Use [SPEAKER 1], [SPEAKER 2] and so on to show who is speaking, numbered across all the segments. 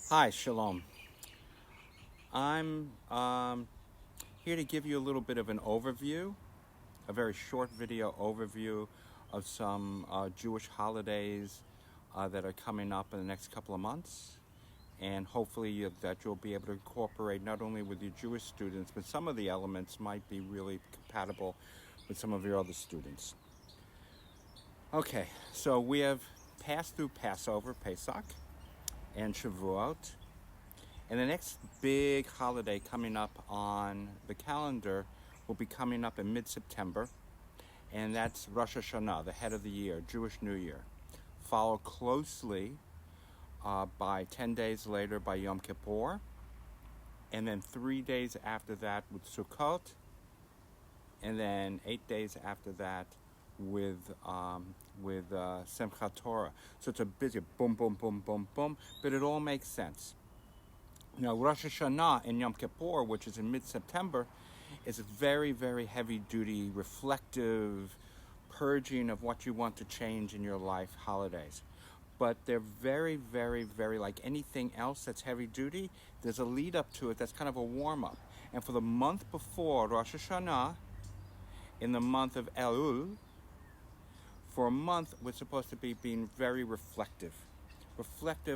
[SPEAKER 1] Hi, Shalom. I'm here to give you a little bit of an overview, a very short video overview of some Jewish holidays that are coming up in the next couple of months. And hopefully that you'll be able to incorporate not only with your Jewish students, but some of the elements might be really compatible with some of your other students. Okay, so we have passed through Passover, Pesach, and Shavuot. And the next big holiday coming up on the calendar will be coming up in mid-September, and that's Rosh Hashanah, the head of the year, Jewish New Year. Followed closely by 10 days later by Yom Kippur, and then 3 days after that with Sukkot, and then 8 days after that with Simchat Torah. So it's a busy boom, boom, boom, boom, boom, but it all makes sense. Now, Rosh Hashanah and Yom Kippur, which is in mid-September, is a very, very heavy-duty, reflective, purging of what you want to change in your life holidays. But they're very, very, very, like anything else that's heavy-duty, there's a lead-up to it that's kind of a warm-up. And for the month before Rosh Hashanah, in the month of Elul, for a month, we're supposed to be being very reflective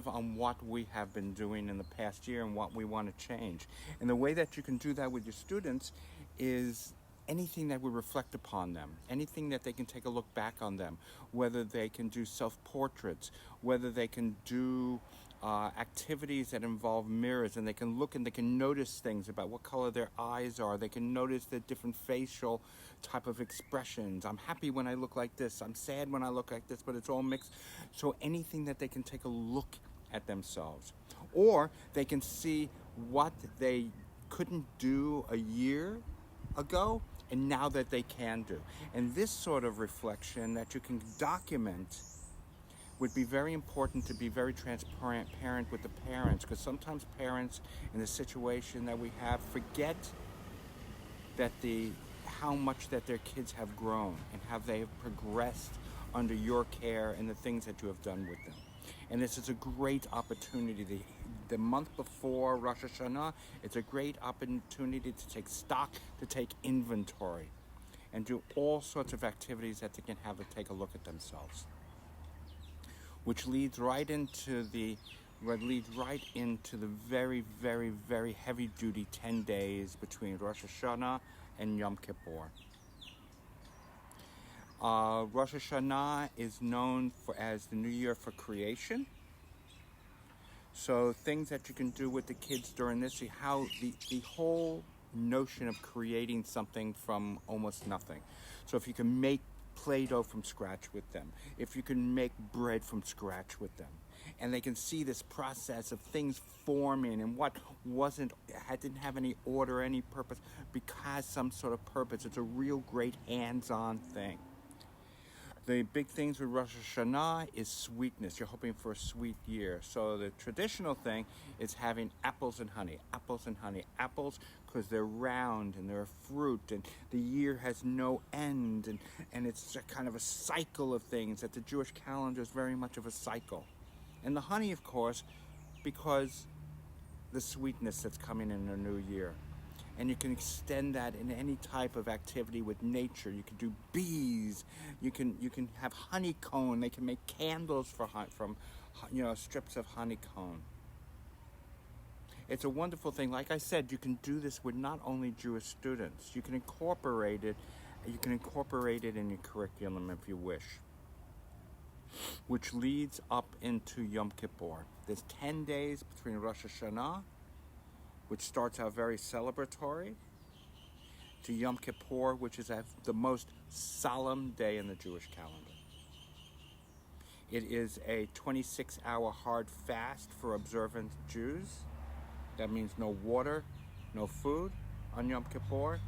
[SPEAKER 1] on what we have been doing in the past year and what we want to change. And the way that you can do that with your students is anything that would reflect upon them, anything that they can take a look back on them, whether they can do self-portraits, whether they can do activities that involve mirrors, and they can look and they can notice things about what color their eyes are. They can notice the different facial type of expressions. I'm happy when I look like this. I'm sad when I look like this, but it's all mixed. So anything that they can take a look at themselves. Or they can see what they couldn't do a year ago and now that they can do. And this sort of reflection that you can document would be very important, to be very transparent with the parents, because sometimes parents in the situation that we have forget that how much that their kids have grown and how they have progressed under your care and the things that you have done with them. And this is a great opportunity. The month before Rosh Hashanah, it's a great opportunity to take stock, to take inventory, and do all sorts of activities that they can have to take a look at themselves. Which leads right into the very, very, very heavy-duty 10 days between Rosh Hashanah and Yom Kippur. Rosh Hashanah is known as the New Year for creation. So things that you can do with the kids during this, how the whole notion of creating something from almost nothing. So if you can make Play-Doh from scratch with them, if you can make bread from scratch with them, and they can see this process of things forming and what didn't have any order, any purpose, because some sort of purpose. It's a real great hands-on thing. The big things with Rosh Hashanah is sweetness. You're hoping for a sweet year. So the traditional thing is having apples and honey. Apples because they're round and they're a fruit, and the year has no end, and it's a kind of a cycle of things, that the Jewish calendar is very much of a cycle. And the honey, of course, because the sweetness that's coming in the new year. And you can extend that in any type of activity with nature. You can do bees. You can have honeycomb. They can make candles from strips of honeycomb. It's a wonderful thing. Like I said, you can do this with not only Jewish students. You can incorporate it. You can incorporate it in your curriculum if you wish. Which leads up into Yom Kippur. There's 10 days between Rosh Hashanah, which starts out very celebratory, to Yom Kippur, which is the most solemn day in the Jewish calendar. It is a 26-hour hard fast for observant Jews. That means no water, no food on Yom Kippur.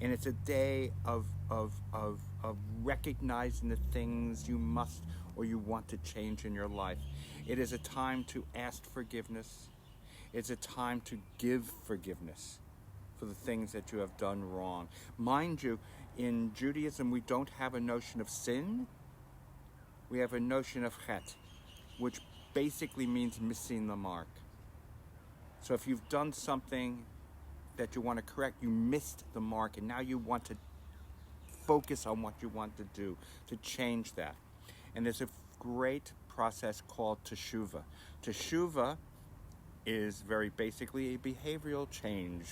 [SPEAKER 1] And it's a day of recognizing the things you must or you want to change in your life. It is a time to ask forgiveness. It's a time to give forgiveness for the things that you have done wrong. Mind you, in Judaism, we don't have a notion of sin. We have a notion of chet, which basically means missing the mark. So if you've done something that you want to correct, you missed the mark, and now you want to focus on what you want to do to change that. And there's a great process called teshuvah. Teshuvah is very basically a behavioral change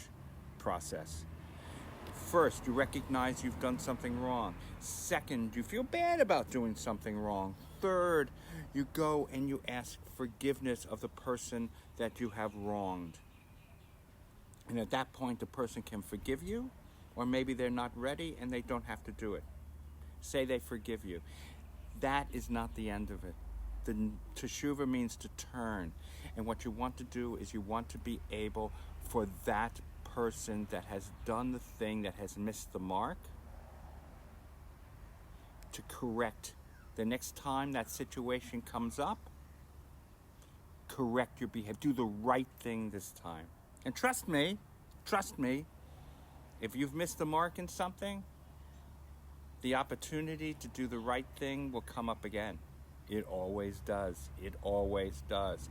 [SPEAKER 1] process. First, you recognize you've done something wrong. Second, you feel bad about doing something wrong. Third, you go and you ask forgiveness of the person that you have wronged. And at that point, the person can forgive you, or maybe they're not ready and they don't have to do it. Say they forgive you. That is not the end of it. The teshuvah means to turn. And what you want to do is you want to be able for that person that has done the thing that has missed the mark to correct. The next time that situation comes up, correct your behavior. Do the right thing this time. And trust me, if you've missed the mark in something, the opportunity to do the right thing will come up again. It always does. It always does.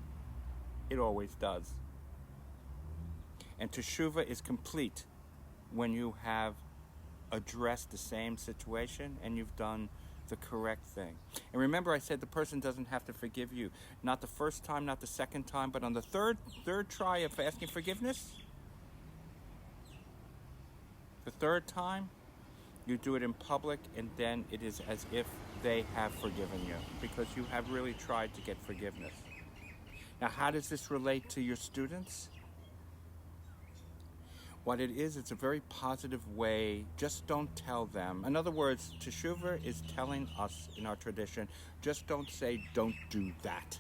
[SPEAKER 1] It always does. And teshuvah is complete when you have addressed the same situation and you've done the correct thing. And remember, I said the person doesn't have to forgive you. Not the first time, not the second time, but on the third try of asking forgiveness, the third time, you do it in public, and then it is as if they have forgiven you, because you have really tried to get forgiveness. Now, how does this relate to your students? What it is, it's a very positive way. Just don't tell them. In other words, teshuvah is telling us in our tradition, just don't say, don't do that.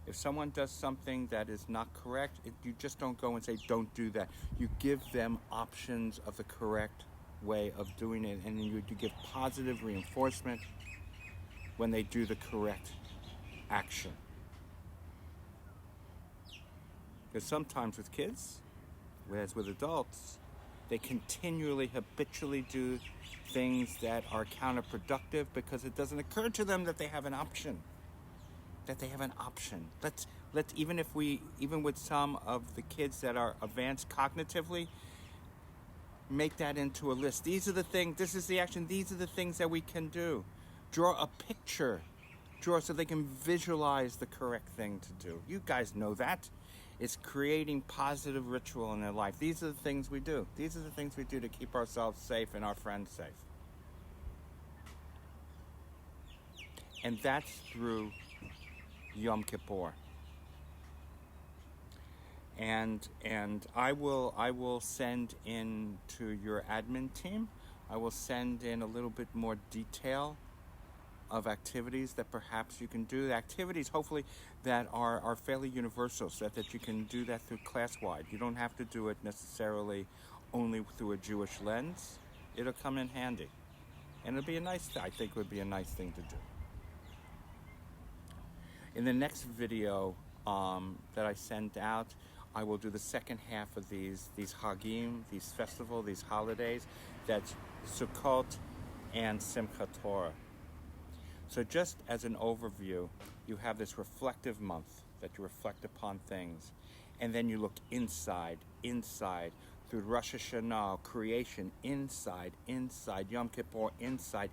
[SPEAKER 1] If someone does something that is not correct, you just don't go and say, don't do that. You give them options of the correct way of doing it, and you give positive reinforcement when they do the correct action. Because sometimes with kids, whereas with adults, they continually, habitually do things that are counterproductive because it doesn't occur to them that they have an option. Let's even with some of the kids that are advanced cognitively, make that into a list. These are the things, this is the action, these are the things that we can do. Draw a picture. Draw so they can visualize the correct thing to do. You guys know that. It's creating positive ritual in their life. These are the things we do. These are the things we do to keep ourselves safe and our friends safe. And that's through Yom Kippur. And I will send in to your admin team, I will send in a little bit more detail of activities that perhaps you can do. Activities, hopefully, that are fairly universal, so that you can do that through class-wide. You don't have to do it necessarily only through a Jewish lens. It'll come in handy. And it'll be I think it would be a nice thing to do. In the next video that I send out, I will do the second half of these Chagim, these festivals, these holidays. That's Sukkot and Simchat Torah. So just as an overview, you have this reflective month that you reflect upon things. And then you look inside, through Rosh Hashanah, creation, inside, Yom Kippur, inside.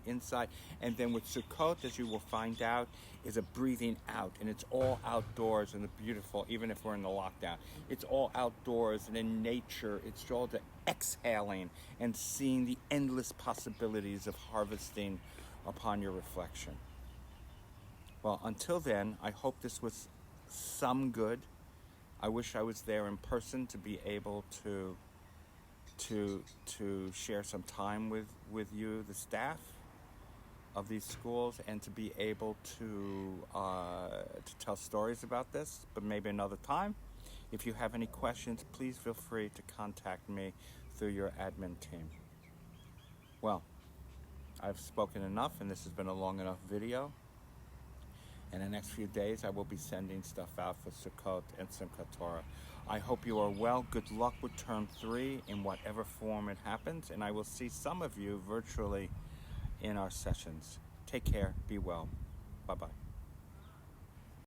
[SPEAKER 1] And then with Sukkot, as you will find out, is a breathing out. And it's all outdoors and it's beautiful, even if we're in the lockdown. It's all outdoors and in nature. It's all the exhaling and seeing the endless possibilities of harvesting upon your reflection. Well, until then, I hope this was some good. I wish I was there in person to be able to share some time with you, the staff of these schools, and to be able to tell stories about this, but maybe another time. If you have any questions, please feel free to contact me through your admin team. Well, I've spoken enough, and this has been a long enough video. In the next few days, I will be sending stuff out for Sukkot and Simchat Torah. I hope you are well. Good luck with Term 3 in whatever form it happens, and I will see some of you virtually in our sessions. Take care. Be well. Bye-bye.